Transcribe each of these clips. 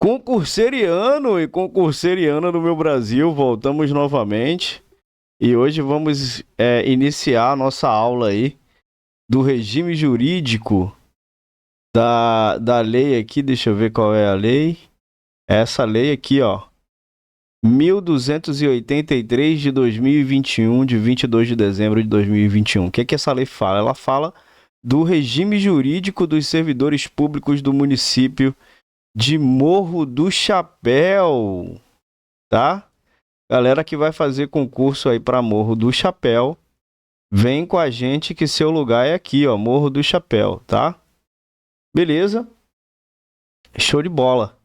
Concurseriano e concurseriana do meu Brasil, voltamos novamente e hoje vamos iniciar a nossa aula aí do regime jurídico da lei aqui, deixa eu ver qual é a lei. Essa lei aqui, ó, 1283 de 2021, de 22 de dezembro de 2021. O que que essa lei fala? Ela fala do regime jurídico dos servidores públicos do município de Morro do Chapéu, tá? Galera que vai fazer concurso aí para Morro do Chapéu, vem com a gente que seu lugar é aqui, ó, Morro do Chapéu, tá? Beleza? Show de bola.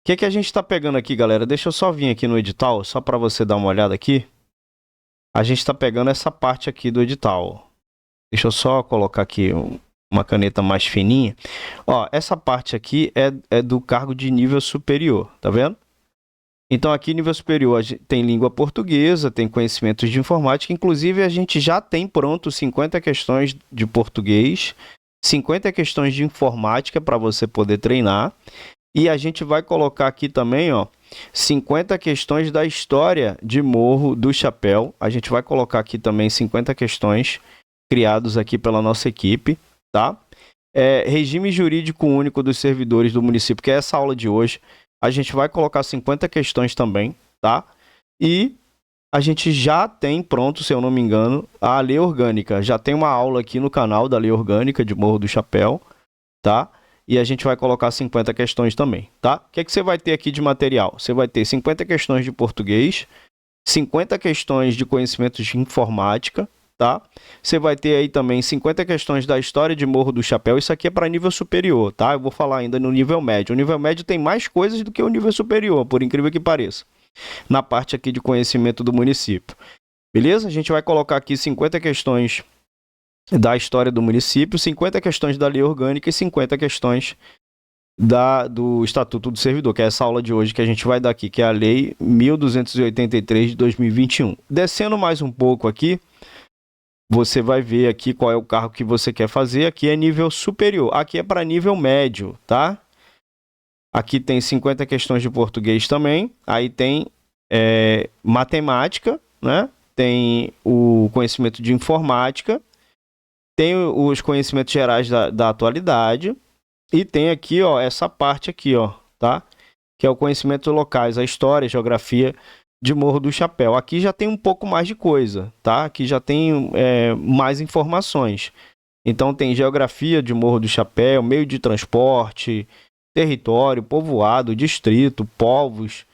O que que a gente tá pegando aqui, galera? Deixa eu só vir aqui no edital, só para você dar uma olhada aqui. A gente tá pegando essa parte aqui do edital. Deixa eu só colocar aqui uma caneta mais fininha. Ó, essa parte aqui é do cargo de nível superior, tá vendo? Então aqui nível superior tem língua portuguesa, tem conhecimentos de informática, inclusive a gente já tem pronto 50 questões de português, 50 questões de informática para você poder treinar, e a gente vai colocar aqui também, ó, 50 questões da história de Morro do Chapéu. A gente vai colocar aqui também 50 questões criados aqui pela nossa equipe, tá? Regime jurídico único dos servidores do município, que é essa aula de hoje. A gente vai colocar 50 questões também, tá? E a gente já tem pronto, se eu não me engano, a lei orgânica. Já tem uma aula aqui no canal da lei orgânica de Morro do Chapéu, tá? E a gente vai colocar 50 questões também, tá? O que é que você vai ter aqui de material? Você vai ter 50 questões de português, 50 questões de conhecimentos de informática, tá? Você vai ter aí também 50 questões da história de Morro do Chapéu. Isso aqui é para nível superior, tá? Eu vou falar ainda no nível médio. O nível médio tem mais coisas do que o nível superior, por incrível que pareça. Na parte aqui de conhecimento do município. Beleza? A gente vai colocar aqui 50 questões da história do município, 50 questões da lei orgânica e 50 questões do Estatuto do Servidor, que é essa aula de hoje que a gente vai dar aqui, que é a Lei 1283 de 2021. Descendo mais um pouco aqui, você vai ver aqui qual é o cargo que você quer fazer. Aqui é nível superior, aqui é para nível médio, tá? Aqui tem 50 questões de português também, aí tem matemática, né? Tem o conhecimento de informática, tem os conhecimentos gerais da atualidade e tem aqui, ó, essa parte aqui, ó, tá? Que é o conhecimento locais, a história, a geografia de Morro do Chapéu. Aqui já tem um pouco mais de coisa, tá? Aqui já tem mais informações. Então tem geografia de Morro do Chapéu, meio de transporte, território, povoado, distrito, povos,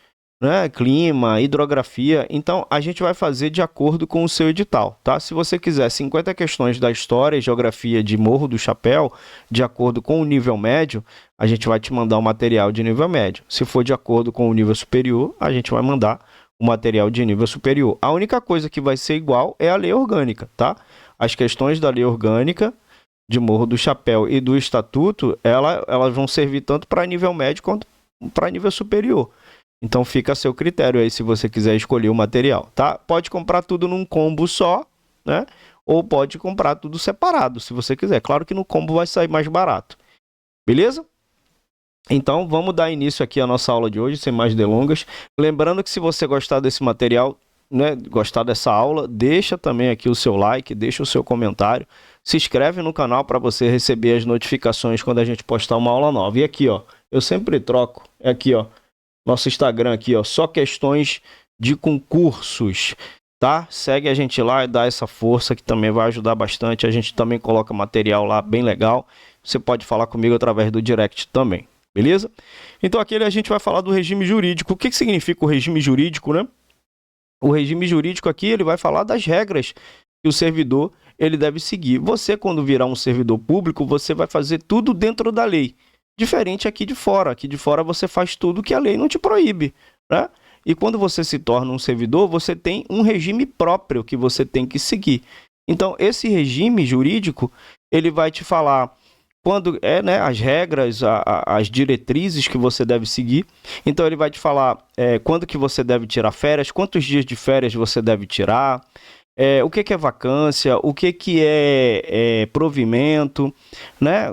né? Clima, hidrografia. Então a gente vai fazer de acordo com o seu edital, tá? Se você quiser 50 questões da história e geografia de Morro do Chapéu, de acordo com o nível médio, a gente vai te mandar o material de nível médio. Se for de acordo com o nível superior, a gente vai mandar o material de nível superior. A única coisa que vai ser igual é a lei orgânica, tá? As questões da lei orgânica de Morro do Chapéu e do Estatuto, elas vão servir tanto para nível médio quanto para nível superior. Então fica a seu critério aí se você quiser escolher o material, tá? Pode comprar tudo num combo só, né? Ou pode comprar tudo separado, se você quiser. Claro que no combo vai sair mais barato. Beleza? Então vamos dar início aqui à nossa aula de hoje, sem mais delongas. Lembrando que se você gostar desse material, né, gostar dessa aula, deixa também aqui o seu like, deixa o seu comentário. Se inscreve no canal para você receber as notificações quando a gente postar uma aula nova. E aqui, ó, eu sempre troco. É aqui, ó, nosso Instagram aqui, ó, só questões de concursos, tá? Segue a gente lá e dá essa força que também vai ajudar bastante. A gente também coloca material lá bem legal. Você pode falar comigo através do direct também, beleza? Então aqui a gente vai falar do regime jurídico. O que significa o regime jurídico, né? O regime jurídico aqui, ele vai falar das regras que o servidor ele deve seguir. Você, quando virar um servidor público, você vai fazer tudo dentro da lei. Diferente aqui de fora. Aqui de fora você faz tudo que a lei não te proíbe, né? E quando você se torna um servidor, você tem um regime próprio que você tem que seguir. Então, esse regime jurídico, ele vai te falar quando né, as regras, as diretrizes que você deve seguir. Então, ele vai te falar quando que você deve tirar férias, quantos dias de férias você deve tirar, o que é vacância, o que é provimento, né?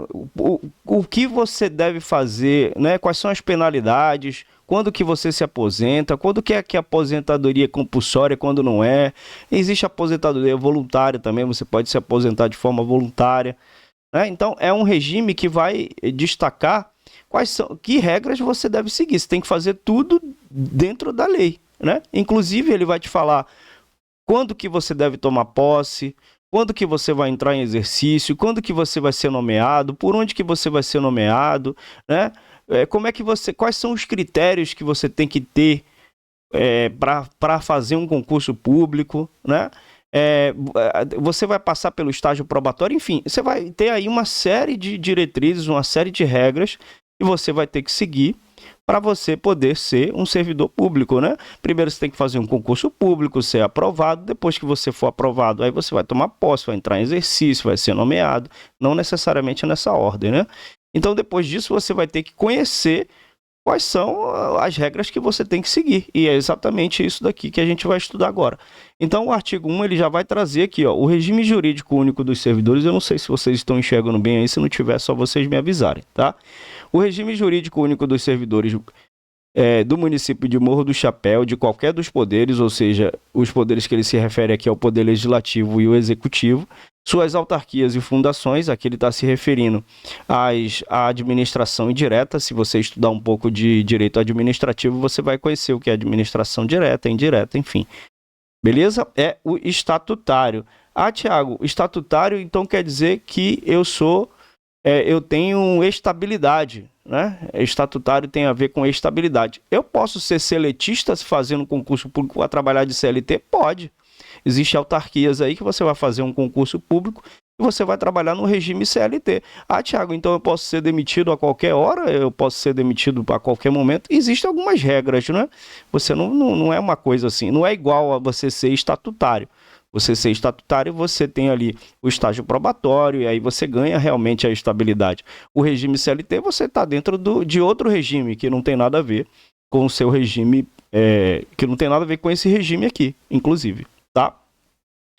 O que você deve fazer, né? Quais são as penalidades, quando que você se aposenta, quando que a aposentadoria é compulsória, quando não é. Existe aposentadoria voluntária também, você pode se aposentar de forma voluntária, né? Então, é um regime que vai destacar que regras você deve seguir. Você tem que fazer tudo dentro da lei, né? Inclusive, ele vai te falar quando que você deve tomar posse, quando que você vai entrar em exercício, quando que você vai ser nomeado, por onde que você vai ser nomeado, né? Quais são os critérios que você tem que ter para fazer um concurso público, né? Você vai passar pelo estágio probatório, enfim, você vai ter aí uma série de diretrizes, uma série de regras que você vai ter que seguir para você poder ser um servidor público, né? Primeiro você tem que fazer um concurso público, ser aprovado, depois que você for aprovado, aí você vai tomar posse, vai entrar em exercício, vai ser nomeado, não necessariamente nessa ordem, né? Então, depois disso, você vai ter que conhecer quais são as regras que você tem que seguir. E é exatamente isso daqui que a gente vai estudar agora. Então, o artigo 1 ele já vai trazer aqui, ó, o regime jurídico único dos servidores. Eu não sei se vocês estão enxergando bem aí, se não tiver, é só vocês me avisarem, tá? O regime jurídico único dos servidores do município de Morro do Chapéu, de qualquer dos poderes, ou seja, os poderes que ele se refere aqui ao poder legislativo e o executivo, suas autarquias e fundações, aqui ele está se referindo à administração indireta. Se você estudar um pouco de direito administrativo, você vai conhecer o que é administração direta, indireta, enfim. Beleza? É o estatutário. Tiago, estatutário então quer dizer que eu tenho estabilidade, né? Estatutário tem a ver com estabilidade. Eu posso ser seletista fazendo concurso público para trabalhar de CLT? Pode. Existem autarquias aí que você vai fazer um concurso público e você vai trabalhar no regime CLT. Tiago, então eu posso ser demitido a qualquer hora? Eu posso ser demitido a qualquer momento? Existem algumas regras, né? Você não é uma coisa assim, não é igual a você ser estatutário. Você ser estatutário, você tem ali o estágio probatório e aí você ganha realmente a estabilidade. O regime CLT, você está dentro de outro regime que não tem nada a ver com o seu regime, que não tem nada a ver com esse regime aqui, inclusive, tá?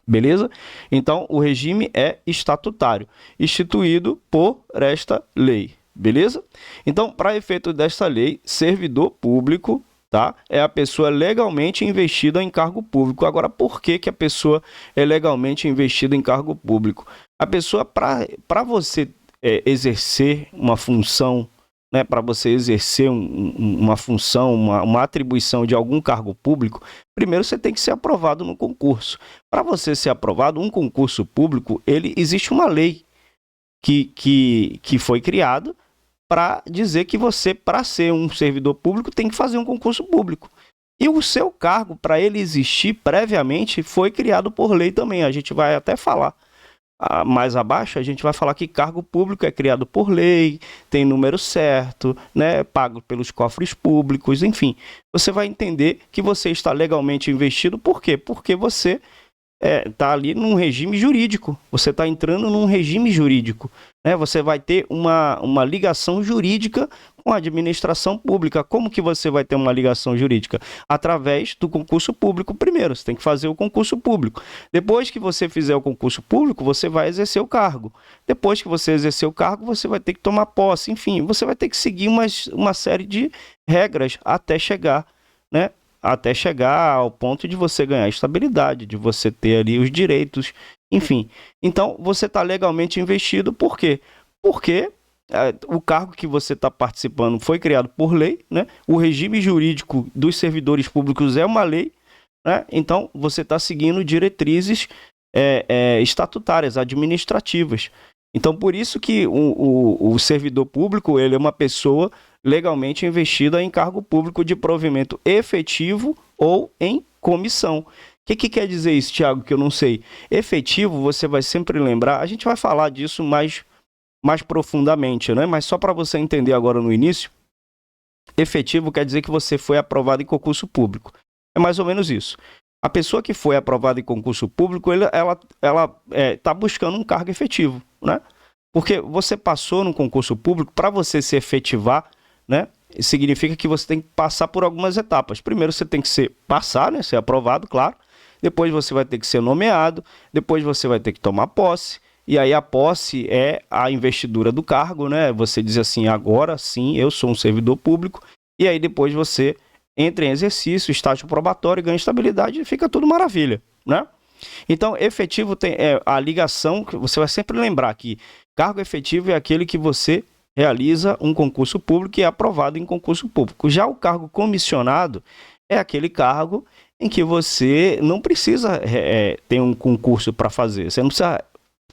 Beleza? Então, o regime é estatutário, instituído por esta lei, beleza? Então, para efeito desta lei, servidor público, tá? É a pessoa legalmente investida em cargo público. Agora, por que a pessoa é legalmente investida em cargo público? A pessoa, para você exercer uma função, né, para você exercer uma função, uma atribuição de algum cargo público, primeiro você tem que ser aprovado no concurso. Para você ser aprovado, um concurso público, existe uma lei que foi criada para dizer que você, para ser um servidor público, tem que fazer um concurso público. E o seu cargo, para ele existir previamente, foi criado por lei também. A gente vai até falar mais abaixo, a gente vai falar que cargo público é criado por lei, tem número certo, né, pago pelos cofres públicos, enfim. Você vai entender que você está legalmente investido. Por quê? Porque você está ali num regime jurídico. Você está entrando num regime jurídico, né? Você vai ter uma ligação jurídica com a administração pública. Como que você vai ter uma ligação jurídica? Através do concurso público primeiro. Você tem que fazer o concurso público. Depois que você fizer o concurso público, você vai exercer o cargo. Depois que você exercer o cargo, você vai ter que tomar posse. Enfim, você vai ter que seguir uma série de regras até chegar, né? Até chegar ao ponto de você ganhar estabilidade, de você ter ali os direitos, enfim. Então, você está legalmente investido, por quê? Porque o cargo que você está participando foi criado por lei, né? O regime jurídico dos servidores públicos é uma lei, né? Então, você está seguindo diretrizes estatutárias, administrativas. Então, por isso que o servidor público ele é uma pessoa legalmente investida em cargo público de provimento efetivo ou em comissão. O que quer dizer isso, Tiago, que eu não sei? Efetivo, você vai sempre lembrar, a gente vai falar disso mais profundamente, né? Mas só para você entender agora no início, efetivo quer dizer que você foi aprovado em concurso público. É mais ou menos isso. A pessoa que foi aprovada em concurso público, ela está buscando um cargo efetivo, né? Porque você passou no concurso público, para você se efetivar, né? Significa que você tem que passar por algumas etapas. Primeiro você tem que passar, né? Ser aprovado, claro. depois você vai ter que ser nomeado, depois você vai ter que tomar posse, e aí a posse é a investidura do cargo, né? Você diz assim, agora sim, eu sou um servidor público, e aí depois você entra em exercício, estágio probatório, ganha estabilidade e fica tudo maravilha, né? Então, efetivo tem a ligação, que você vai sempre lembrar que cargo efetivo é aquele que você realiza um concurso público e é aprovado em concurso público. Já o cargo comissionado é aquele cargo em que você não precisa ter um concurso para fazer. Você não precisa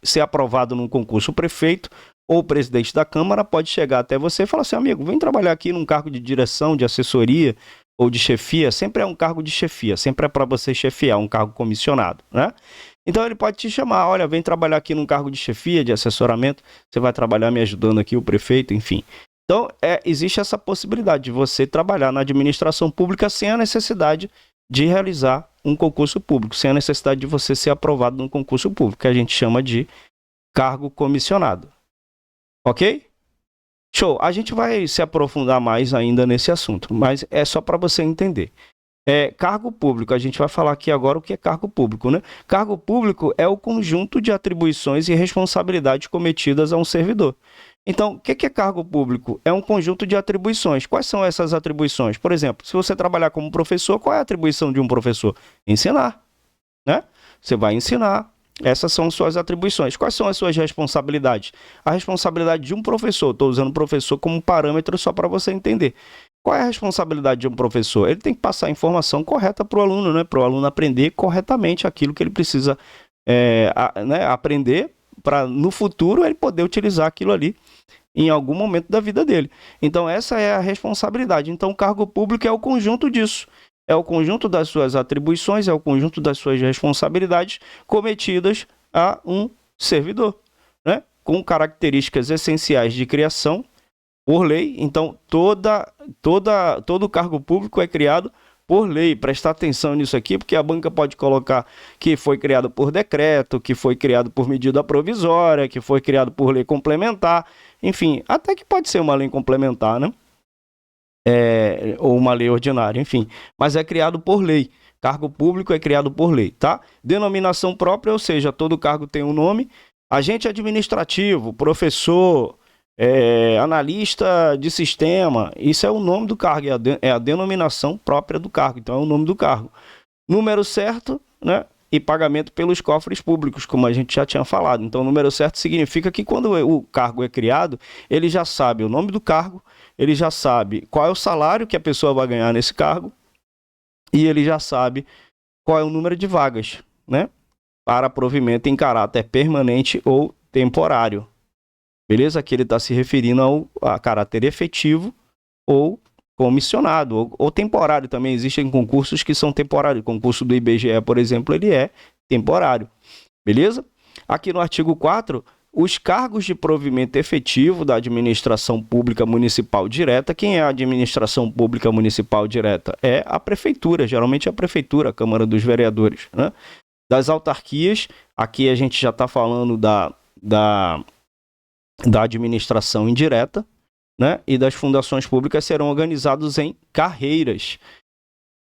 ser aprovado num concurso. O prefeito ou o presidente da Câmara pode chegar até você e falar assim, amigo, vem trabalhar aqui num cargo de direção, de assessoria ou de chefia. Sempre é um cargo de chefia, sempre é para você chefiar, um cargo comissionado, né? Então ele pode te chamar, olha, vem trabalhar aqui num cargo de chefia, de assessoramento, você vai trabalhar me ajudando aqui, o prefeito, enfim. Então, existe essa possibilidade de você trabalhar na administração pública sem a necessidade de realizar um concurso público, sem a necessidade de você ser aprovado num concurso público, que a gente chama de cargo comissionado. Ok? Show! A gente vai se aprofundar mais ainda nesse assunto, mas é só para você entender. Cargo público, a gente vai falar aqui agora o que é cargo público, né? Cargo público é o conjunto de atribuições e responsabilidades cometidas a um servidor. Então, o que é cargo público? É um conjunto de atribuições. Quais são essas atribuições? Por exemplo, se você trabalhar como professor, qual é a atribuição de um professor? Ensinar, né? Você vai ensinar. Essas são suas atribuições. Quais são as suas responsabilidades? A responsabilidade de um professor, estou usando professor como parâmetro só para você entender. Qual é a responsabilidade de um professor? Ele tem que passar a informação correta para o aluno, né? Para o aluno aprender corretamente aquilo que ele precisa aprender para no futuro ele poder utilizar aquilo ali em algum momento da vida dele. Então essa é a responsabilidade. Então o cargo público é o conjunto disso. É o conjunto das suas atribuições, é o conjunto das suas responsabilidades cometidas a um servidor, né? Com características essenciais de criação por lei. Então, todo cargo público é criado por lei. Prestar atenção nisso aqui, porque a banca pode colocar que foi criado por decreto, que foi criado por medida provisória, que foi criado por lei complementar. Enfim, até que pode ser uma lei complementar, né? Ou uma lei ordinária, enfim. Mas é criado por lei. Cargo público é criado por lei, tá? Denominação própria, ou seja, todo cargo tem um nome. Agente administrativo, professor, analista de sistema, isso é o nome do cargo, é a denominação própria do cargo, então é o nome do cargo. Número certo, né? E pagamento pelos cofres públicos, como a gente já tinha falado. Então, o número certo significa que quando o cargo é criado, ele já sabe o nome do cargo, ele já sabe qual é o salário que a pessoa vai ganhar nesse cargo e ele já sabe qual é o número de vagas, né? Para provimento em caráter permanente ou temporário. Beleza? Aqui ele está se referindo a caráter efetivo ou comissionado, ou temporário. Também existem concursos que são temporários. O concurso do IBGE, por exemplo, ele é temporário. Beleza? Aqui no artigo 4, os cargos de provimento efetivo da administração pública municipal direta. Quem é a administração pública municipal direta? É a prefeitura, geralmente a prefeitura, a Câmara dos Vereadores, né? Das autarquias, aqui a gente já está falando da administração indireta, né? E das fundações públicas serão organizados em carreiras.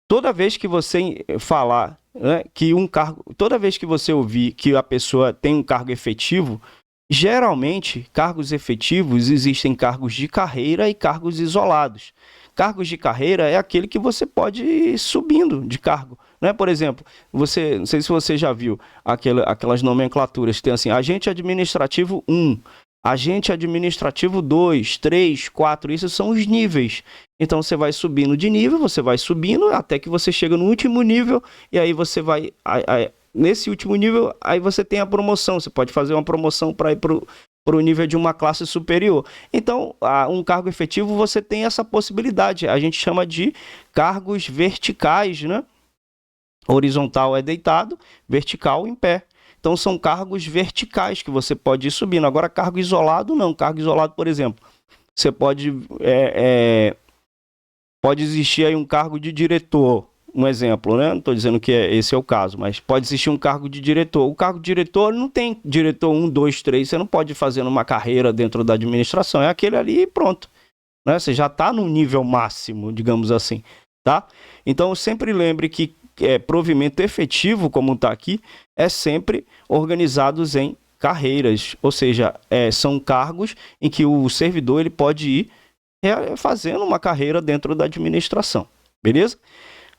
Toda vez que você falar, né, que um cargo, toda vez que você ouvir que a pessoa tem um cargo efetivo, geralmente, cargos efetivos, existem cargos de carreira e cargos isolados. Cargos de carreira é aquele que você pode ir subindo de cargo, né? Por exemplo, não sei se você já viu aquelas nomenclaturas, tem assim, agente administrativo 1, agente administrativo 2, 3, 4, isso são os níveis. Então você vai subindo de nível, você vai subindo até que você chega no último nível e aí você vai... Nesse último nível, aí você tem a promoção. Você pode fazer uma promoção para ir para o nível de uma classe superior. Então, um cargo efetivo, você tem essa possibilidade. A gente chama de cargos verticais, né? Horizontal é deitado, vertical em pé. Então, são cargos verticais que você pode ir subindo. Agora, cargo isolado, não. Cargo isolado, por exemplo, você pode existir aí um cargo de diretor. Um exemplo, né? Não estou dizendo que esse é o caso, mas pode existir um cargo de diretor. O cargo de diretor não tem diretor 1, 2, 3. Você não pode fazer uma carreira dentro da administração. É aquele ali e pronto, né? Você já está no nível máximo, digamos assim, tá? Então, sempre lembre que provimento efetivo, como está aqui, é sempre organizados em carreiras, ou seja, são cargos em que o servidor ele pode ir fazendo uma carreira dentro da administração, beleza?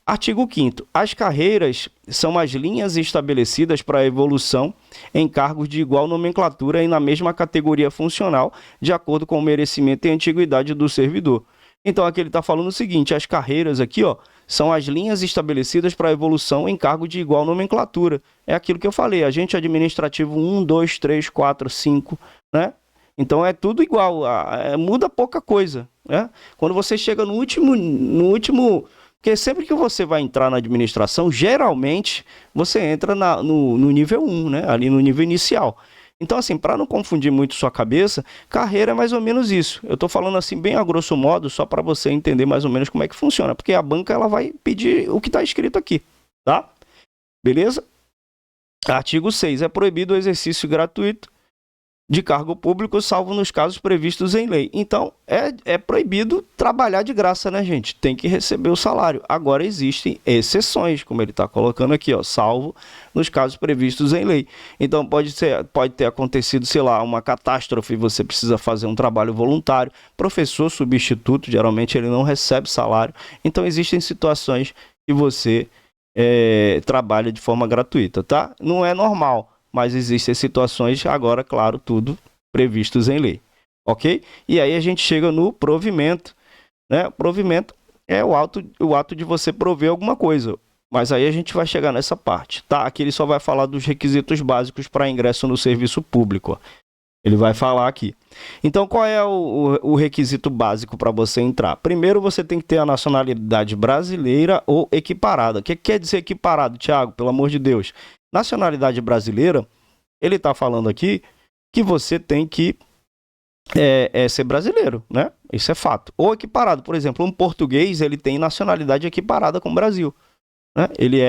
Artigo 5º. As carreiras são as linhas estabelecidas para a evolução em cargos de igual nomenclatura e na mesma categoria funcional, de acordo com o merecimento e antiguidade do servidor. Então, aqui ele está falando o seguinte, as carreiras aqui, ó, são as linhas estabelecidas para a evolução em cargo de igual nomenclatura. É aquilo que eu falei, agente administrativo 1, 2, 3, 4, 5, né? Então, é tudo igual, muda pouca coisa, né? Quando você chega no último... Porque sempre que você vai entrar na administração, geralmente você entra no nível 1, né? Ali no nível inicial. Então, assim, para não confundir muito sua cabeça, carreira é mais ou menos isso. Eu estou falando assim bem a grosso modo, só para você entender mais ou menos como é que funciona. Porque a banca ela vai pedir o que está escrito aqui, tá? Beleza? Artigo 6. É proibido o exercício gratuito de cargo público, salvo nos casos previstos em lei. Então, é proibido trabalhar de graça, né, gente? Tem que receber o salário. Agora, existem exceções, como ele está colocando aqui, ó, salvo nos casos previstos em lei. Então, pode ter acontecido, sei lá, uma catástrofe, você precisa fazer um trabalho voluntário. Professor substituto, geralmente ele não recebe salário. Então, existem situações que você trabalha de forma gratuita, tá? Não é normal, mas existem situações, agora, claro, tudo previstos em lei, ok? E aí a gente chega no provimento, né? O provimento é o ato de você prover alguma coisa, mas aí a gente vai chegar nessa parte, tá? Aqui ele só vai falar dos requisitos básicos para ingresso no serviço público, ó. Ele vai falar aqui. Então, qual é o requisito básico para você entrar? Primeiro, você tem que ter a nacionalidade brasileira ou equiparada. O que quer dizer equiparado, Thiago? Pelo amor de Deus. Nacionalidade brasileira, ele está falando aqui que você tem que ser brasileiro, né? Isso é fato. Ou equiparado, por exemplo, um português, ele tem nacionalidade equiparada com o Brasil, né? Ele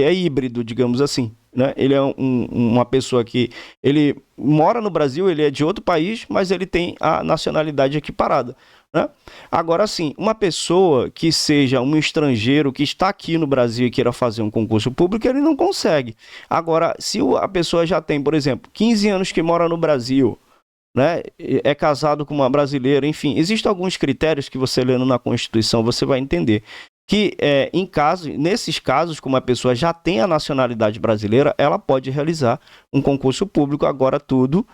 é híbrido, digamos assim, né? Ele é uma pessoa que ele mora no Brasil, ele é de outro país, mas ele tem a nacionalidade equiparada, né? Agora sim, uma pessoa que seja um estrangeiro que está aqui no Brasil e queira fazer um concurso público, ele não consegue. Agora, se a pessoa já tem, por exemplo, 15 anos que mora no Brasil, né, é casado com uma brasileira, enfim, existem alguns critérios que você lendo na Constituição, você vai entender que nesses casos, como a pessoa já tem a nacionalidade brasileira, ela pode realizar um concurso público, agora tudo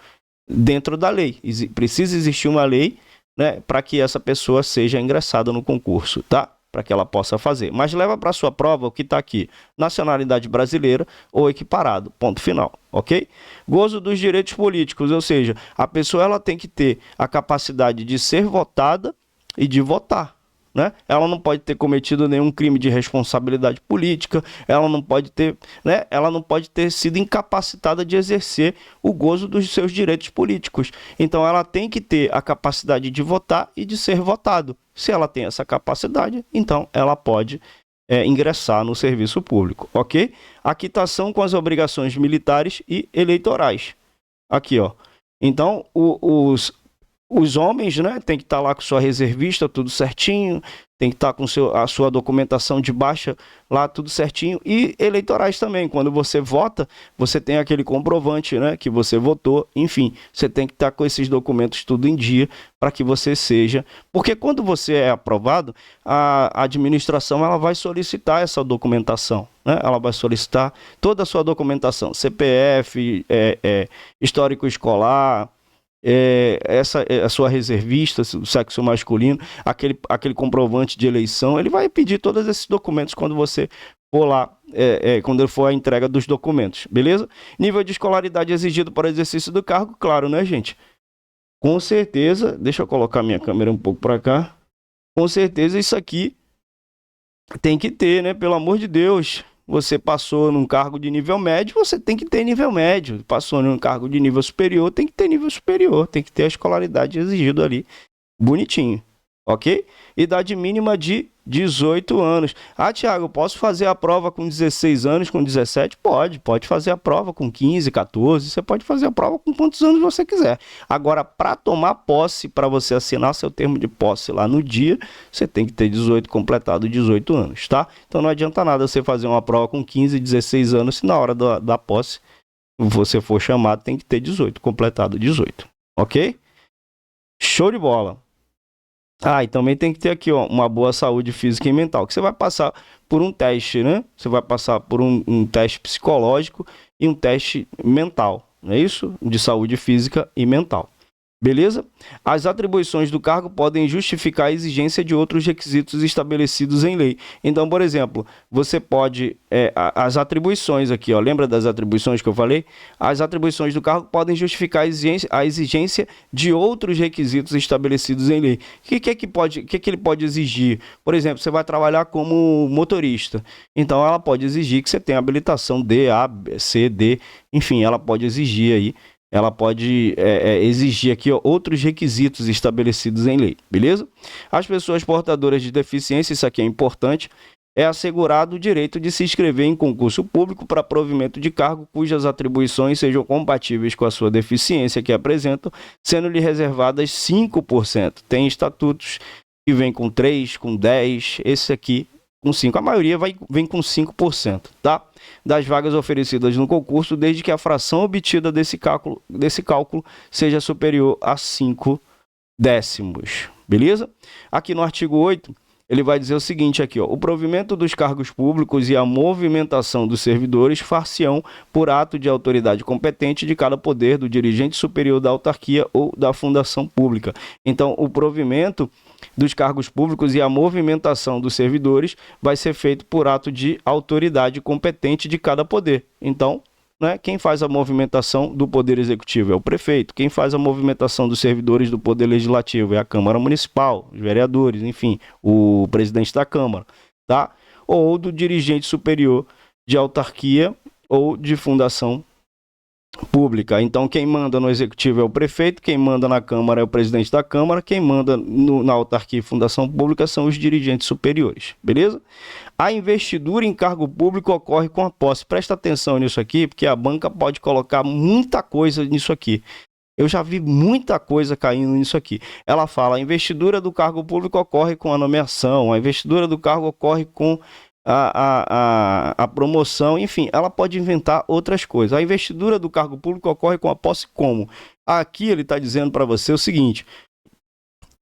dentro da lei. Precisa existir uma lei, né, para que essa pessoa seja ingressada no concurso, tá? Para que ela possa fazer. Mas leva para a sua prova o que está aqui, nacionalidade brasileira ou equiparado, ponto final, ok? Gozo dos direitos políticos, ou seja, a pessoa ela tem que ter a capacidade de ser votada e de votar, né? Ela não pode ter cometido nenhum crime de responsabilidade política, ela não pode ter, né? Ela não pode ter sido incapacitada de exercer o gozo dos seus direitos políticos. Então ela tem que ter a capacidade de votar e de ser votado. Se ela tem essa capacidade, então ela pode ingressar no serviço público, ok? A quitação com as obrigações militares e eleitorais. Aqui, ó. Então, os homens, né, tem que estar lá com sua reservista, tudo certinho, tem que estar com a sua documentação de baixa lá, tudo certinho. E eleitorais também, quando você vota, você tem aquele comprovante, né, que você votou, enfim, você tem que estar com esses documentos tudo em dia para que você seja... Porque quando você é aprovado, a administração ela vai solicitar essa documentação, né? Ela vai solicitar toda a sua documentação, CPF, histórico escolar... a sua reservista, o sexo masculino, aquele comprovante de eleição, ele vai pedir todos esses documentos quando você for lá, quando for a entrega dos documentos, beleza? Nível de escolaridade exigido para o exercício do cargo, claro, né, gente? Com certeza, deixa eu colocar minha câmera um pouco para cá, com certeza isso aqui tem que ter, né, pelo amor de Deus. Você passou num cargo de nível médio, você tem que ter nível médio. Passou num cargo de nível superior, tem que ter nível superior. Tem que ter a escolaridade exigida ali, bonitinho. ok? Idade mínima de 18 anos. Ah, Thiago, eu posso fazer a prova com 16 anos, com 17? Pode fazer a prova com 15, 14, você pode fazer a prova com quantos anos você quiser. Agora, para tomar posse, para você assinar seu termo de posse lá no dia, você tem que ter 18, completado 18 anos, tá? Então não adianta nada você fazer uma prova com 15, 16 anos, se na hora da posse você for chamado, tem que ter 18, completado 18, ok? Show de bola! Ah, e também tem que ter aqui, ó, uma boa saúde física e mental, que você vai passar por um teste, né? Você vai passar por um teste psicológico e um teste mental, não é isso? De saúde física e mental. Beleza? As atribuições do cargo podem justificar a exigência de outros requisitos estabelecidos em lei. Então, por exemplo, você pode... as atribuições aqui, ó, lembra das atribuições que eu falei? As atribuições do cargo podem justificar a exigência de outros requisitos estabelecidos em lei. O que ele pode exigir? Por exemplo, você vai trabalhar como motorista. Então, ela pode exigir que você tenha habilitação D, A, C, D. Enfim, ela pode exigir aí. Ela pode exigir aqui, ó, outros requisitos estabelecidos em lei, beleza? As pessoas portadoras de deficiência, isso aqui é importante, é assegurado o direito de se inscrever em concurso público para provimento de cargo cujas atribuições sejam compatíveis com a sua deficiência que apresentam, sendo-lhe reservadas 5%. Tem estatutos que vêm com 3, com 10, esse aqui com 5. A maioria vem com 5%, tá? Das vagas oferecidas no concurso, desde que a fração obtida desse cálculo seja superior a 5 décimos. Beleza? Aqui no artigo 8, ele vai dizer o seguinte aqui, ó, o provimento dos cargos públicos e a movimentação dos servidores far-se-ão por ato de autoridade competente de cada poder do dirigente superior da autarquia ou da fundação pública. Então, o provimento dos cargos públicos e a movimentação dos servidores vai ser feito por ato de autoridade competente de cada poder. Então, né, quem faz a movimentação do Poder Executivo é o prefeito, quem faz a movimentação dos servidores do Poder Legislativo é a Câmara Municipal, os vereadores, enfim, o presidente da Câmara, tá? Ou do dirigente superior de autarquia ou de fundação pública. Então, quem manda no executivo é o prefeito, quem manda na Câmara é o presidente da Câmara, quem manda na autarquia e fundação pública são os dirigentes superiores, beleza? A investidura em cargo público ocorre com a posse. Presta atenção nisso aqui, porque a banca pode colocar muita coisa nisso aqui. Eu já vi muita coisa caindo nisso aqui. Ela fala, a investidura do cargo público ocorre com a nomeação, a investidura do cargo ocorre com a promoção, enfim, ela pode inventar outras coisas. A investidura do cargo público ocorre com a posse como? Aqui ele está dizendo para você o seguinte,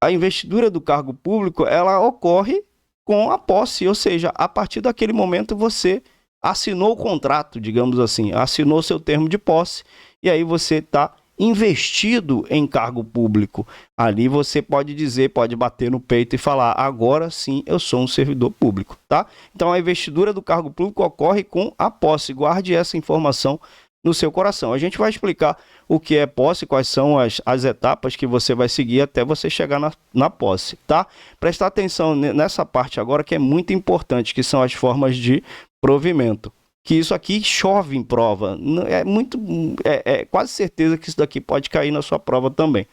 a investidura do cargo público, ela ocorre com a posse, ou seja, a partir daquele momento você assinou o contrato, digamos assim, assinou seu termo de posse, e aí você está investido em cargo público. Ali você pode dizer, pode bater no peito e falar, agora sim eu sou um servidor público, tá? Então a investidura do cargo público ocorre com a posse. Guarde essa informação no seu coração. A gente vai explicar o que é posse, quais são as etapas que você vai seguir até você chegar na posse, tá? Prestar atenção nessa parte agora que é muito importante, que são as formas de provimento. Que isso aqui chove em prova, é quase certeza que isso daqui pode cair na sua prova também,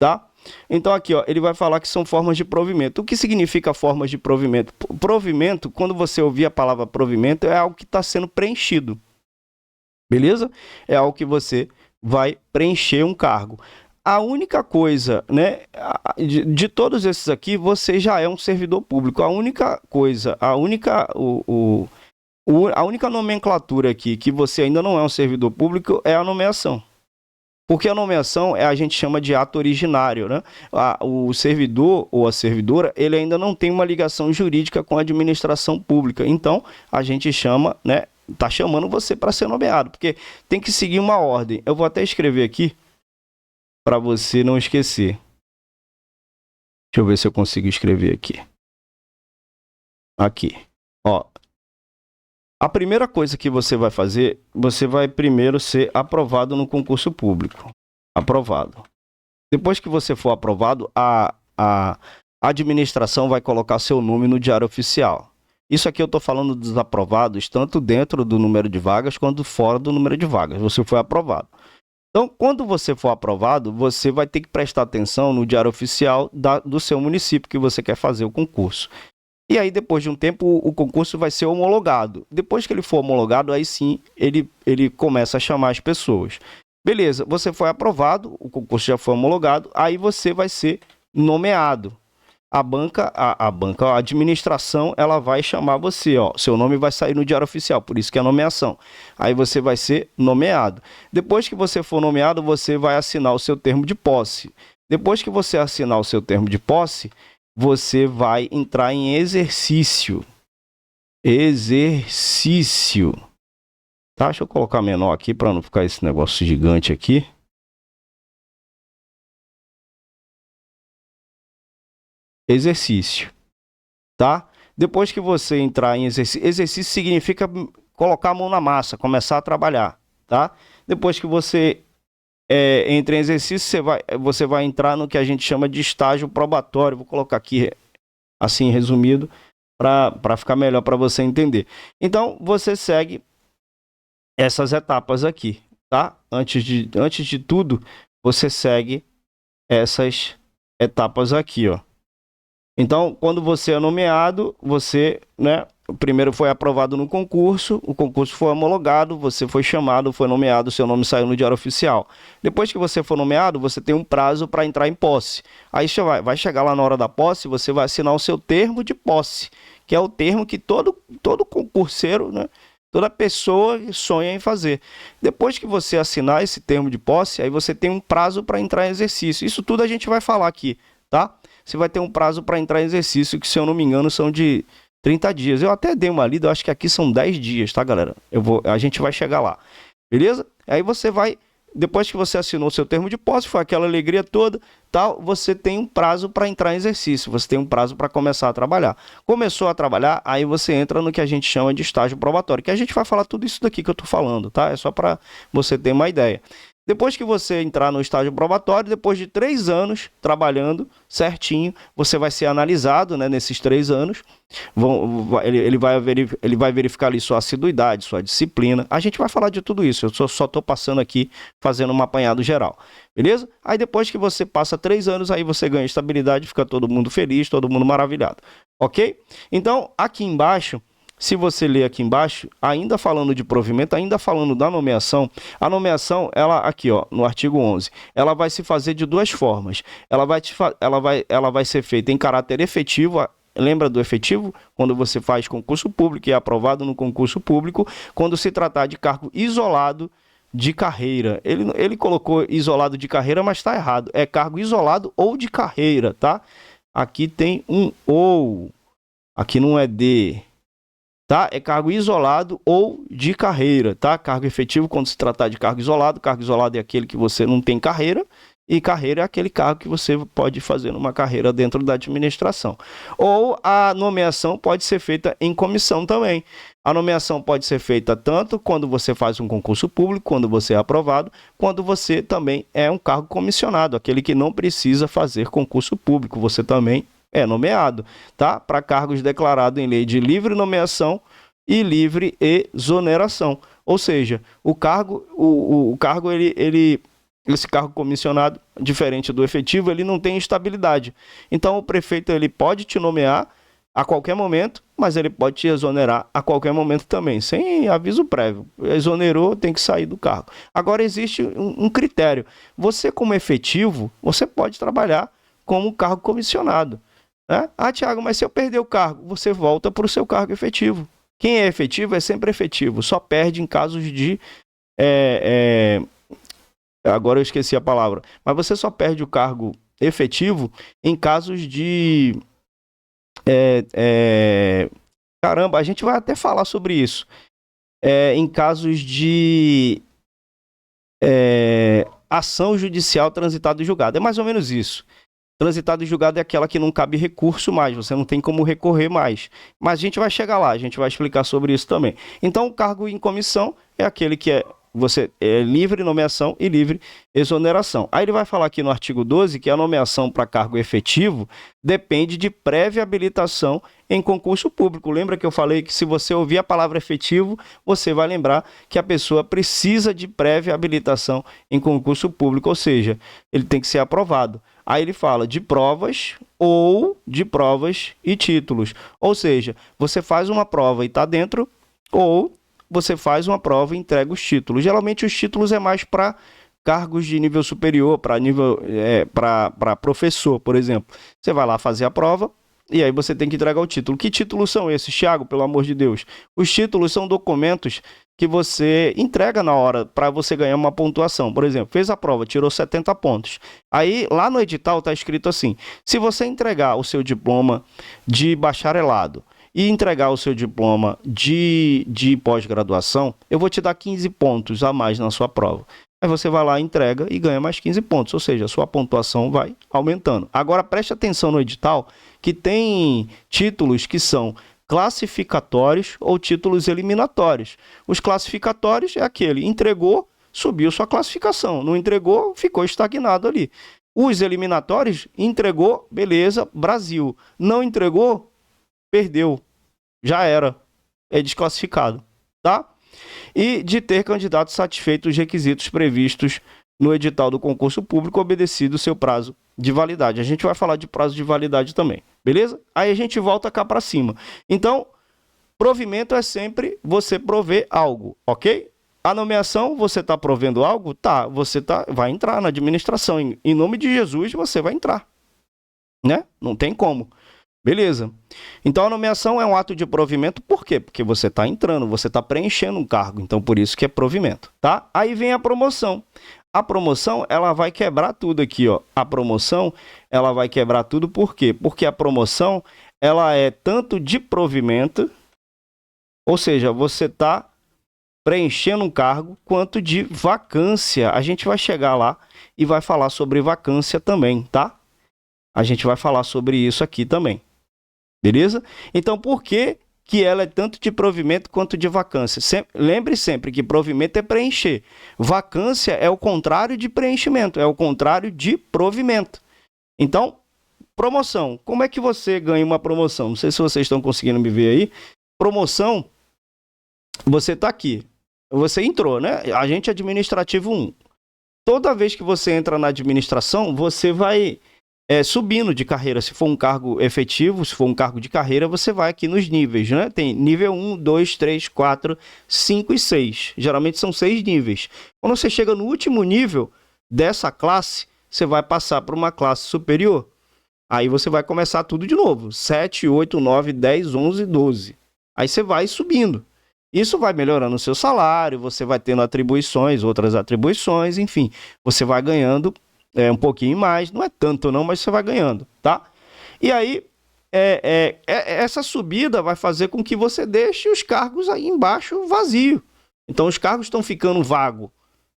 tá? Então aqui, ó, ele vai falar que são formas de provimento. O que significa formas de provimento? Provimento, quando você ouvir a palavra provimento, é algo que está sendo preenchido, beleza? É algo que você vai preencher um cargo. A única coisa, né, de todos esses aqui, você já é um servidor público. A única coisa, a única nomenclatura aqui que você ainda não é um servidor público é a nomeação. Porque a nomeação a gente chama de ato originário, né? O servidor ou a servidora, ele ainda não tem uma ligação jurídica com a administração pública. Então, a gente chama, né? Tá chamando você para ser nomeado, porque tem que seguir uma ordem. Eu vou até escrever aqui para você não esquecer. Deixa eu ver se eu consigo escrever aqui. Aqui, ó. A primeira coisa que você vai fazer, você vai primeiro ser aprovado no concurso público. Aprovado. Depois que você for aprovado, a administração vai colocar seu nome no Diário Oficial. Isso aqui eu estou falando dos aprovados, tanto dentro do número de vagas quanto fora do número de vagas. Você foi aprovado. Então, quando você for aprovado, você vai ter que prestar atenção no diário oficial do seu município que você quer fazer o concurso. E aí, depois de um tempo, o concurso vai ser homologado. Depois que ele for homologado, aí sim, ele começa a chamar as pessoas. Beleza, você foi aprovado, o concurso já foi homologado, aí você vai ser nomeado. A administração, ela vai chamar você, ó, seu nome vai sair no diário oficial, por isso que é nomeação. Aí você vai ser nomeado. Depois que você for nomeado, você vai assinar o seu termo de posse. Depois que você assinar o seu termo de posse, você vai entrar em exercício. Exercício. Tá? Deixa eu colocar menor aqui para não ficar esse negócio gigante aqui. Exercício, tá? Depois que você entrar em exercício, exercício significa colocar a mão na massa, começar a trabalhar, tá? Depois que você entra em exercício, você vai entrar no que a gente chama de estágio probatório. Vou colocar aqui assim resumido para ficar melhor para você entender. Então, você segue essas etapas aqui, tá? Antes de tudo, você segue essas etapas aqui, ó. Então, quando você é nomeado, você, né, primeiro foi aprovado no concurso, o concurso foi homologado, você foi chamado, foi nomeado, seu nome saiu no diário oficial. Depois que você for nomeado, você tem um prazo para entrar em posse. Aí você vai chegar lá na hora da posse, você vai assinar o seu termo de posse, que é o termo que todo concurseiro, né, toda pessoa sonha em fazer. Depois que você assinar esse termo de posse, aí você tem um prazo para entrar em exercício. Isso tudo a gente vai falar aqui, tá? Você vai ter um prazo para entrar em exercício, que se eu não me engano são de 30 dias. Eu até dei uma lida, eu acho que aqui são 10 dias, tá, galera? A gente vai chegar lá, beleza? Aí você vai, depois que você assinou o seu termo de posse, foi aquela alegria toda, tal, você tem um prazo para entrar em exercício, você tem um prazo para começar a trabalhar. Começou a trabalhar, aí você entra no que a gente chama de estágio probatório, que a gente vai falar tudo isso daqui que eu tô falando, tá? É só para você ter uma ideia. Depois que você entrar no estágio probatório, depois de 3 anos trabalhando certinho, você vai ser analisado, né, nesses 3 anos. Ele vai verificar ali sua assiduidade, sua disciplina. A gente vai falar de tudo isso, eu só estou passando aqui, fazendo um apanhado geral. Beleza? Aí depois que você passa 3 anos, aí você ganha estabilidade, fica todo mundo feliz, todo mundo maravilhado. Ok? Então, aqui embaixo, se você ler aqui embaixo, ainda falando de provimento, ainda falando da nomeação, a nomeação, ela aqui, ó, no artigo 11, ela vai se fazer de 2 formas. Ela vai ser feita em caráter efetivo. Lembra do efetivo? Quando você faz concurso público e é aprovado no concurso público, quando se tratar de cargo isolado de carreira. Ele colocou isolado de carreira, mas está errado. É cargo isolado ou de carreira, tá? Aqui tem um ou. Aqui não é de... Tá? É cargo isolado ou de carreira, tá? Cargo efetivo quando se tratar de cargo isolado é aquele que você não tem carreira, e carreira é aquele cargo que você pode fazer numa carreira dentro da administração. Ou a nomeação pode ser feita em comissão também. A nomeação pode ser feita tanto quando você faz um concurso público, quando você é aprovado, quando você também é um cargo comissionado, aquele que não precisa fazer concurso público, você também é nomeado, tá? Para cargos declarados em lei de livre nomeação e livre exoneração. Ou seja, o cargo, esse cargo comissionado, diferente do efetivo, ele não tem estabilidade. Então, o prefeito ele pode te nomear a qualquer momento, mas ele pode te exonerar a qualquer momento também, sem aviso prévio. Exonerou, tem que sair do cargo. Agora, existe um critério. Você, como efetivo, você pode trabalhar como cargo comissionado. Né? Ah, Thiago, mas se eu perder o cargo, você volta para o seu cargo efetivo. Quem é efetivo é sempre efetivo, só perde em casos de... Agora eu esqueci a palavra. Mas você só perde o cargo efetivo em casos de... Caramba, a gente vai até falar sobre isso. Em casos de ação judicial transitada e julgada. É mais ou menos isso. Transitado e julgado é aquela que não cabe recurso mais, você não tem como recorrer mais. Mas a gente vai chegar lá, a gente vai explicar sobre isso também. Então, o cargo em comissão é aquele que é você é livre nomeação e livre exoneração. Aí ele vai falar aqui no artigo 12 que a nomeação para cargo efetivo depende de prévia habilitação em concurso público. Lembra que eu falei que se você ouvir a palavra efetivo, você vai lembrar que a pessoa precisa de prévia habilitação em concurso público, ou seja, ele tem que ser aprovado. Aí ele fala de provas ou de provas e títulos. Ou seja, você faz uma prova e está dentro, ou você faz uma prova e entrega os títulos. Geralmente os títulos é mais para cargos de nível superior, para professor, por exemplo. Você vai lá fazer a prova e aí você tem que entregar o título. Que títulos são esses, Thiago, pelo amor de Deus? Os títulos são documentos que você entrega na hora para você ganhar uma pontuação. Por exemplo, fez a prova, tirou 70 pontos. Aí, lá no edital está escrito assim, se você entregar o seu diploma de bacharelado e entregar o seu diploma de pós-graduação, eu vou te dar 15 pontos a mais na sua prova. Aí você vai lá, entrega e ganha mais 15 pontos, ou seja, a sua pontuação vai aumentando. Agora, preste atenção no edital, que tem títulos que são classificatórios ou títulos eliminatórios. Os classificatórios é aquele, entregou, subiu sua classificação, não entregou, ficou estagnado ali. Os eliminatórios, entregou, beleza, Brasil. Não entregou, perdeu, já era, é desclassificado, tá? E de ter candidato satisfeito os requisitos previstos no edital do concurso público, obedecido o seu prazo de validade. A gente vai falar de prazo de validade também, beleza? Aí a gente volta cá para cima. Então, provimento é sempre você prover algo, ok? A nomeação, você está provendo algo? Tá, vai entrar na administração. Em nome de Jesus, você vai entrar, né? Não tem como. Beleza. Então, a nomeação é um ato de provimento, por quê? Porque você está entrando, você está preenchendo um cargo, então por isso que é provimento, tá? Aí vem a promoção. A promoção, ela vai quebrar tudo aqui, ó. A promoção, ela vai quebrar tudo, por quê? Porque a promoção, ela é tanto de provimento, ou seja, você está preenchendo um cargo, quanto de vacância. A gente vai chegar lá e vai falar sobre vacância também, tá? A gente vai falar sobre isso aqui também. Beleza? Então, por que ela é tanto de provimento quanto de vacância? Lembre sempre que provimento é preencher. Vacância é o contrário de preenchimento, é o contrário de provimento. Então, promoção. Como é que você ganha uma promoção? Não sei se vocês estão conseguindo me ver aí. Promoção, você está aqui. Você entrou, né? Agente administrativo 1. Toda vez que você entra na administração, você vai subindo de carreira. Se for um cargo efetivo, se for um cargo de carreira, você vai aqui nos níveis, né? Tem nível 1, 2, 3, 4, 5 e 6. Geralmente são 6 níveis. Quando você chega no último nível dessa classe, você vai passar para uma classe superior. Aí você vai começar tudo de novo. 7, 8, 9, 10, 11, 12. Aí você vai subindo. Isso vai melhorando o seu salário, você vai tendo atribuições, outras atribuições, enfim. Você vai ganhando um pouquinho mais, não é tanto não, mas você vai ganhando, tá? E aí, essa subida vai fazer com que você deixe os cargos aí embaixo vazio. Então, os cargos estão ficando vago,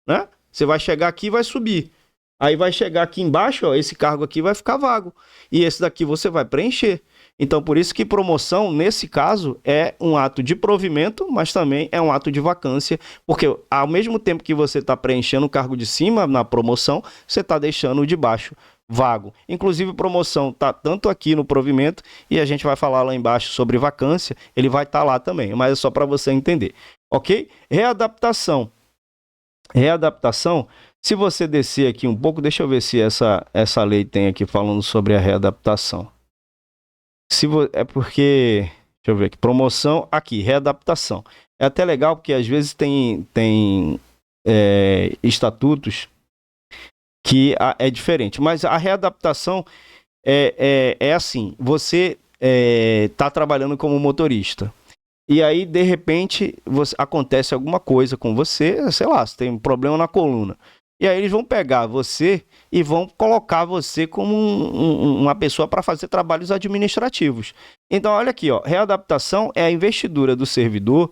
né? Você vai chegar aqui e vai subir. Aí vai chegar aqui embaixo, ó, esse cargo aqui vai ficar vago. E esse daqui você vai preencher. Então, por isso que promoção, nesse caso, é um ato de provimento, mas também é um ato de vacância, porque ao mesmo tempo que você está preenchendo o cargo de cima na promoção, você está deixando o de baixo vago. Inclusive, promoção está tanto aqui no provimento, e a gente vai falar lá embaixo sobre vacância, ele vai estar lá também, mas é só para você entender, ok? Readaptação. Readaptação, se você descer aqui um pouco, deixa eu ver se essa lei tem aqui falando sobre a readaptação. É porque, deixa eu ver aqui, promoção, aqui, readaptação. É até legal porque às vezes tem estatutos que é diferente, mas a readaptação é assim, você está trabalhando como motorista, e aí de repente acontece alguma coisa com você, sei lá, você tem um problema na coluna. E aí eles vão pegar você e vão colocar você como uma pessoa para fazer trabalhos administrativos. Então, olha aqui, ó, readaptação é a investidura do servidor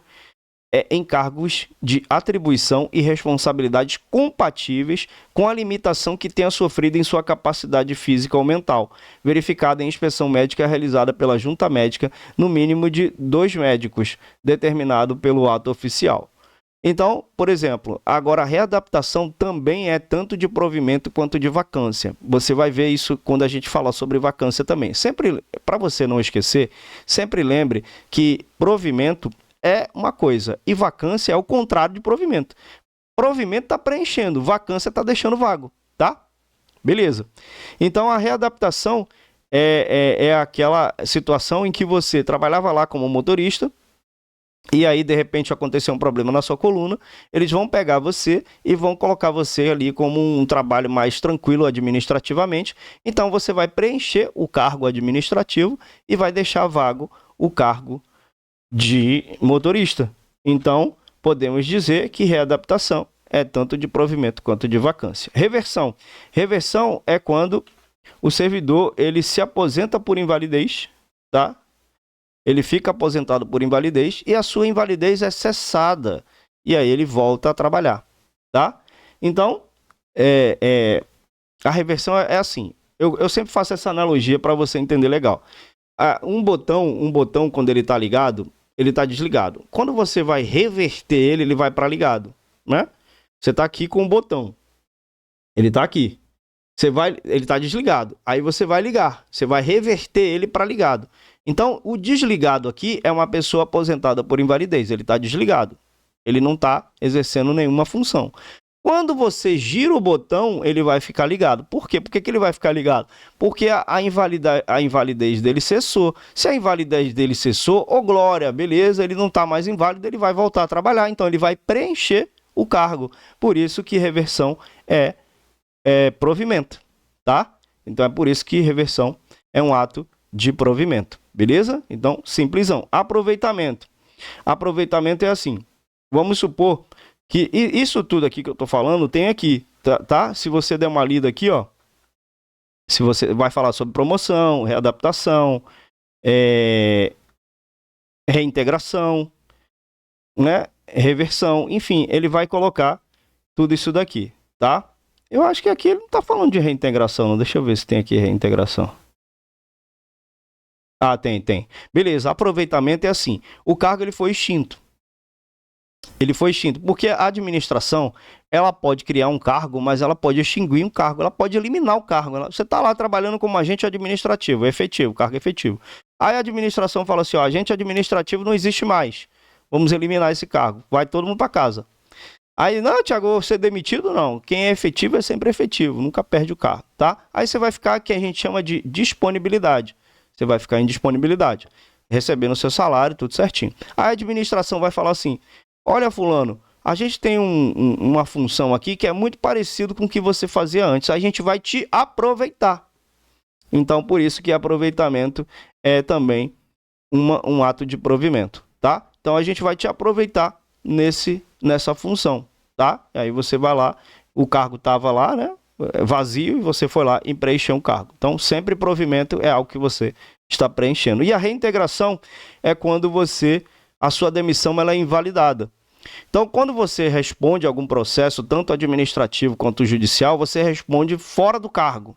em cargos de atribuição e responsabilidades compatíveis com a limitação que tenha sofrido em sua capacidade física ou mental, verificada em inspeção médica realizada pela junta médica, no mínimo de 2 médicos, determinado pelo ato oficial. Então, por exemplo, agora a readaptação também é tanto de provimento quanto de vacância. Você vai ver isso quando a gente falar sobre vacância também. Sempre, para você não esquecer, sempre lembre que provimento é uma coisa e vacância é o contrário de provimento. Provimento está preenchendo, vacância está deixando vago, tá? Beleza. Então, a readaptação é aquela situação em que você trabalhava lá como motorista, e aí, de repente, aconteceu um problema na sua coluna, eles vão pegar você e vão colocar você ali como um trabalho mais tranquilo administrativamente. Então, você vai preencher o cargo administrativo e vai deixar vago o cargo de motorista. Então, podemos dizer que readaptação é tanto de provimento quanto de vacância. Reversão. Reversão é quando o servidor ele se aposenta por invalidez, tá? Ele fica aposentado por invalidez e a sua invalidez é cessada. E aí ele volta a trabalhar, tá? Então, a reversão é assim. Eu sempre faço essa analogia para você entender legal. Um botão, quando ele está ligado, ele está desligado. Quando você vai reverter ele, ele vai para ligado, né? Você está aqui com o botão. Ele está aqui. Ele está desligado. Aí você vai ligar. Você vai reverter ele para ligado. Então, o desligado aqui é uma pessoa aposentada por invalidez. Ele está desligado. Ele não está exercendo nenhuma função. Quando você gira o botão, ele vai ficar ligado. Por quê? Por que ele vai ficar ligado? Porque a invalidez dele cessou. Se a invalidez dele cessou, ô glória, beleza, ele não está mais inválido, ele vai voltar a trabalhar. Então, ele vai preencher o cargo. Por isso que reversão é provimento, tá? Então, é por isso que reversão é um ato de provimento. Beleza? Então, simplesão. Aproveitamento. Aproveitamento é assim. Vamos supor que isso tudo aqui que eu estou falando tem aqui, tá? Se você der uma lida aqui, ó. Se você vai falar sobre promoção, readaptação, reintegração, né? Reversão, enfim, ele vai colocar tudo isso daqui, tá? Eu acho que aqui ele não está falando de reintegração, não. Deixa eu ver se tem aqui reintegração. Ah, tem. Beleza, aproveitamento é assim. O cargo ele foi extinto. Ele foi extinto, porque a administração, ela pode criar um cargo, mas ela pode extinguir um cargo, ela pode eliminar o cargo. Você está lá trabalhando como agente administrativo, efetivo, cargo efetivo. Aí a administração fala assim, ó, agente administrativo não existe mais. Vamos eliminar esse cargo. Vai todo mundo para casa. Aí, não, Thiago, vou ser demitido? Não. Quem é efetivo é sempre efetivo, nunca perde o cargo, tá? Aí você vai ficar, que a gente chama de disponibilidade. Você vai ficar em disponibilidade, recebendo o seu salário, tudo certinho. A administração vai falar assim, olha fulano, a gente tem uma função aqui que é muito parecido com o que você fazia antes, a gente vai te aproveitar. Então, por isso que aproveitamento é também um ato de provimento, tá? Então, a gente vai te aproveitar nessa função, tá? Aí você vai lá, o cargo estava lá, né? Vazio, e você foi lá e preencheu um cargo. Então, sempre provimento é algo que você está preenchendo. E a reintegração é quando a sua demissão ela é invalidada. Então, quando você responde a algum processo, tanto administrativo quanto judicial, você responde fora do cargo.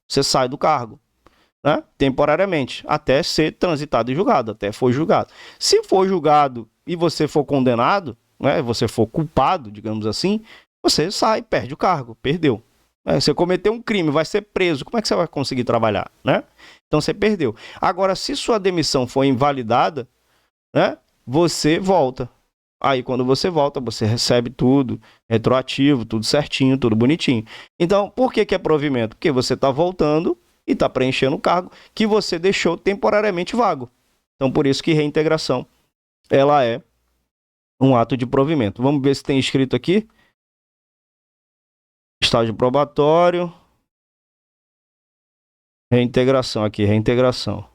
Você sai do cargo, né? Temporariamente, até ser transitado e julgado, até for julgado. Se for julgado e você for condenado, né? Você for culpado, digamos assim, você sai, perde o cargo, perdeu. Você cometeu um crime, vai ser preso, como é que você vai conseguir trabalhar, né? Então você perdeu. Agora, se sua demissão for invalidada, né, você volta. Aí quando você volta, você recebe tudo retroativo, tudo certinho, tudo bonitinho. Então, por que é provimento? Porque você está voltando e está preenchendo o cargo que você deixou temporariamente vago. Então, por isso que reintegração, ela é um ato de provimento. Vamos ver se tem escrito aqui. Estágio probatório. Reintegração aqui, reintegração.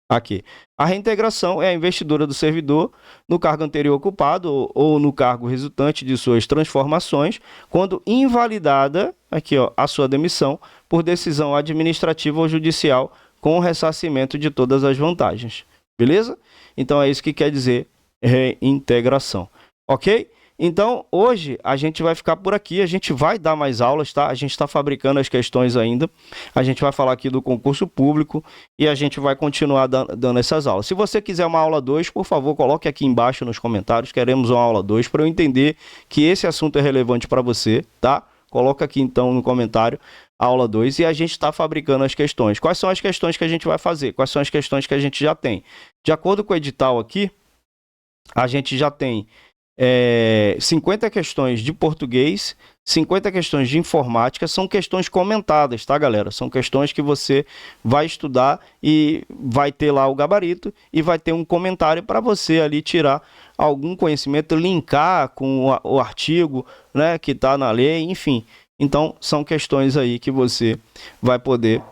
Aqui. A reintegração é a investidura do servidor no cargo anterior ocupado ou no cargo resultante de suas transformações, quando invalidada, aqui ó, a sua demissão por decisão administrativa ou judicial com ressarcimento de todas as vantagens. Beleza? Então é isso que quer dizer reintegração. Ok? Então, hoje a gente vai ficar por aqui, a gente vai dar mais aulas, tá? A gente está fabricando as questões ainda, a gente vai falar aqui do concurso público e a gente vai continuar dando essas aulas. Se você quiser uma aula 2, por favor, coloque aqui embaixo nos comentários, queremos uma aula 2 para eu entender que esse assunto é relevante para você, tá? Coloca aqui então no comentário a aula 2 e a gente está fabricando as questões. Quais são as questões que a gente vai fazer? Quais são as questões que a gente já tem? De acordo com o edital aqui, a gente já tem 50 questões de português, 50 questões de informática, são questões comentadas, tá, galera? São questões que você vai estudar e vai ter lá o gabarito e vai ter um comentário para você ali tirar algum conhecimento, linkar com o artigo, né, que está na lei, enfim. Então, são questões aí que você vai poder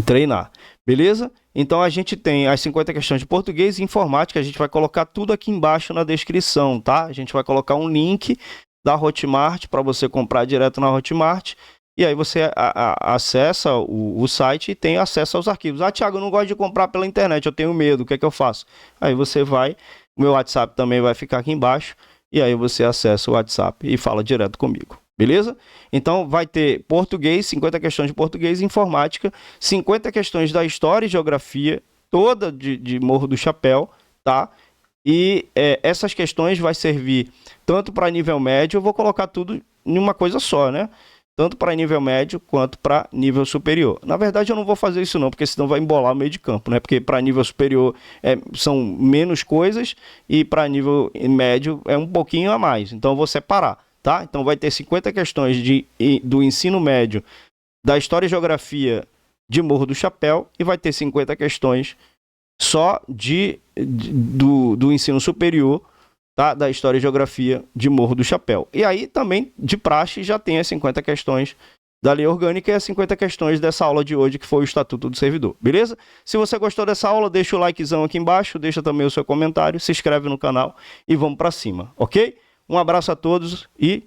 treinar, beleza? Então, a gente tem as 50 questões de português e informática, a gente vai colocar tudo aqui embaixo na descrição, tá? A gente vai colocar um link da Hotmart para você comprar direto na Hotmart, e aí você acessa o site e tem acesso aos arquivos. Ah, Thiago, eu não gosto de comprar pela internet, eu tenho medo, o que é que eu faço? Aí você vai, o meu WhatsApp também vai ficar aqui embaixo, e aí você acessa o WhatsApp e fala direto comigo. Beleza? Então, vai ter português, 50 questões de português, informática, 50 questões da história e geografia, toda de Morro do Chapéu, tá? E essas questões vai servir tanto para nível médio, eu vou colocar tudo em uma coisa só, né? Tanto para nível médio quanto para nível superior. Na verdade, eu não vou fazer isso não, porque senão vai embolar o meio de campo, né? Porque para nível superior são menos coisas e para nível médio é um pouquinho a mais. Então, eu vou separar. Tá? Então vai ter 50 questões do ensino médio da história e geografia de Morro do Chapéu e vai ter 50 questões só do ensino superior, tá? Da história e geografia de Morro do Chapéu. E aí também de praxe já tem as 50 questões da lei orgânica e as 50 questões dessa aula de hoje que foi o Estatuto do Servidor, beleza? Se você gostou dessa aula, deixa o likezão aqui embaixo, deixa também o seu comentário, se inscreve no canal e vamos para cima, ok? Um abraço a todos e